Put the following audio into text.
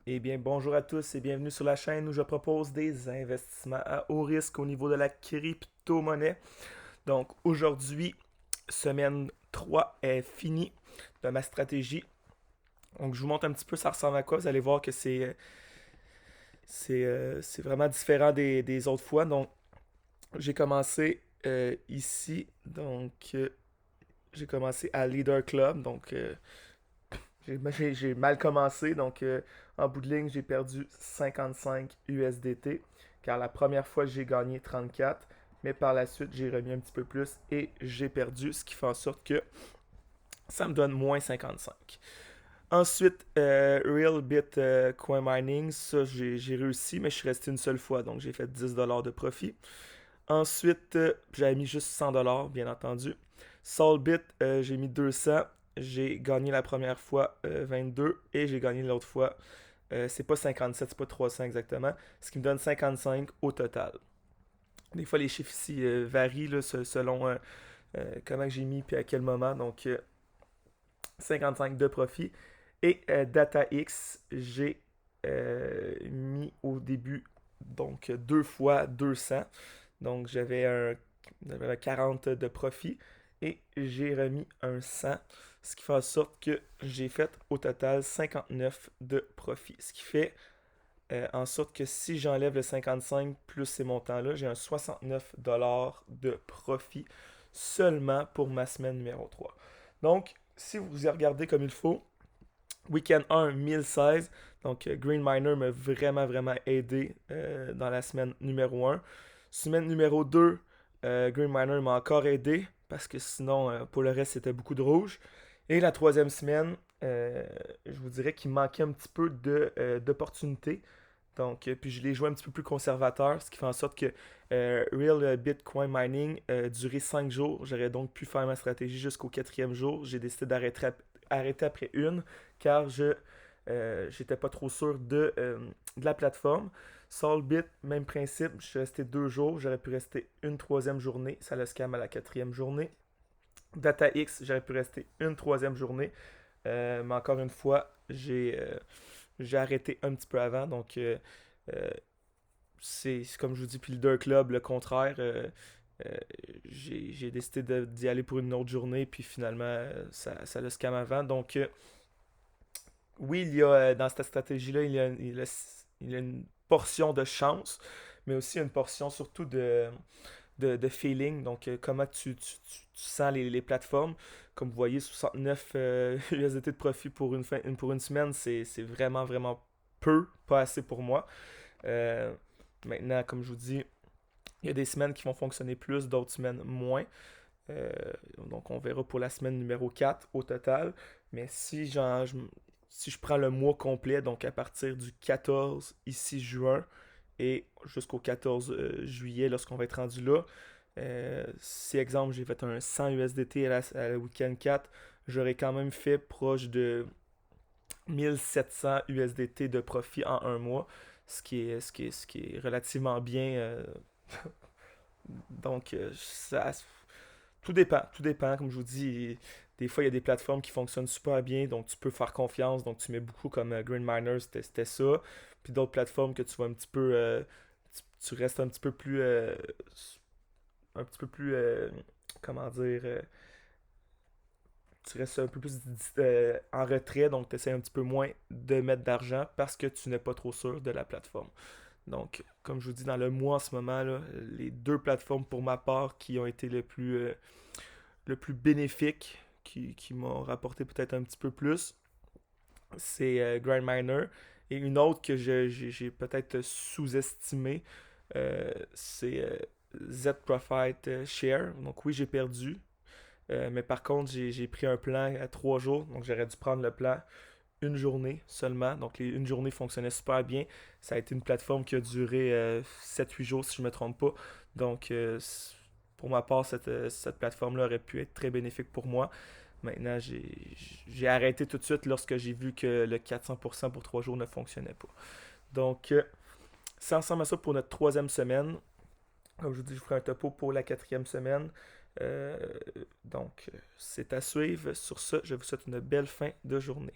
Eh bien, bonjour à tous et bienvenue sur la chaîne où je propose des investissements à haut risque au niveau de la crypto-monnaie. Donc, aujourd'hui, semaine 3 est finie de ma stratégie. Donc, je vous montre un petit peu ça ressemble à quoi. Vous allez voir que c'est vraiment différent des autres fois. Donc, j'ai commencé ici. Donc, j'ai commencé à Leader Club. Donc, j'ai mal commencé, donc en bout de ligne, j'ai perdu 55 USDT, car la première fois, j'ai gagné 34, mais par la suite, j'ai remis un petit peu plus et j'ai perdu, ce qui fait en sorte que ça me donne moins 55. Ensuite, Real Bit Coin Mining, ça j'ai réussi, mais je suis resté une seule fois, donc j'ai fait 10$ de profit. Ensuite, j'avais mis juste 100$, bien entendu. Solbit, j'ai mis 200. J'ai gagné la première fois 22 et j'ai gagné l'autre fois. C'est pas 57, c'est pas 300 exactement. Ce qui me donne 55 au total. Des fois, les chiffres ici varient là, selon comment j'ai mis puis à quel moment. Donc, 55 de profit. Et DataX, j'ai mis au début donc deux fois 200. Donc j'avais un 40 de profit et j'ai remis un 100, ce qui fait en sorte que j'ai fait au total 59 de profit. Ce qui fait en sorte que si j'enlève le 55 plus ces montants-là, j'ai un 69$ de profit seulement pour ma semaine numéro 3. Donc, si vous y regardez comme il faut, Week-end 1, 1016. Donc, Green Miner m'a vraiment, vraiment aidé dans la semaine numéro 1. Semaine numéro 2, Green Miner m'a encore aidé parce que sinon, pour le reste, c'était beaucoup de rouge. Et la troisième semaine, je vous dirais qu'il manquait un petit peu d'opportunités. Donc, puis je l'ai joué un petit peu plus conservateur, ce qui fait en sorte que Real Bitcoin Mining a duré 5 jours. J'aurais donc pu faire ma stratégie jusqu'au quatrième jour. J'ai décidé d'arrêter après une, car je j'étais pas trop sûr de la plateforme. Solbit, même principe, je suis resté 2 jours. J'aurais pu rester une troisième journée. Ça le scam à la quatrième journée. DataX, j'aurais pu rester une troisième journée. Mais encore une fois, j'ai arrêté un petit peu avant. Donc, euh, c'est comme je vous dis, puis le Leader Club, le contraire. Euh, j'ai décidé d'y aller pour une autre journée, puis finalement, ça le scam avant. Donc, oui, il y a dans cette stratégie-là, il y a une portion de chance, mais aussi une portion surtout de feeling. Donc, comment tu sens les plateformes. Comme vous voyez, 69 USDT de profit pour une semaine, c'est vraiment, vraiment peu, pas assez pour moi. Euh, Maintenant, comme je vous dis, il y a des semaines qui vont fonctionner plus, d'autres semaines moins. Euh, donc, on verra pour la semaine numéro 4 au total. Mais si je prends le mois complet, donc à partir du 14 ici juin et jusqu'au 14 juillet, lorsqu'on va être rendu là, si exemple j'ai fait un 100 USDT à la week-end 4, j'aurais quand même fait proche de 1700 USDT de profit en un mois, ce qui est relativement bien. Donc, tout dépend. Comme je vous dis, des fois, il y a des plateformes qui fonctionnent super bien, donc tu peux faire confiance. Donc, tu mets beaucoup comme Green Miner, c'était ça. Puis d'autres plateformes que tu vas un petit peu. Tu restes un petit peu plus. Comment dire. Tu restes un peu plus en retrait, donc tu essaies un petit peu moins de mettre d'argent parce que tu n'es pas trop sûr de la plateforme. Donc, comme je vous dis, dans le mois en ce moment, là, les deux plateformes pour ma part qui ont été le plus bénéfique, qui m'ont rapporté peut-être un petit peu plus, c'est Grindminer. Et une autre que j'ai peut-être sous-estimée, c'est Z-Profit Share. Donc oui, j'ai perdu. Mais par contre, j'ai pris un plan à 3 jours. Donc j'aurais dû prendre le plan une journée seulement. Donc une journée fonctionnait super bien. Ça a été une plateforme qui a duré 7-8 jours si je ne me trompe pas. Donc pour ma part, cette plateforme-là aurait pu être très bénéfique pour moi. Maintenant, j'ai arrêté tout de suite lorsque j'ai vu que le 400% pour 3 jours ne fonctionnait pas. Donc, ça ressemble à ça pour notre troisième semaine. Comme je vous dis, je ferai un topo pour la quatrième semaine. Euh, donc, c'est à suivre. Sur ce, je vous souhaite une belle fin de journée.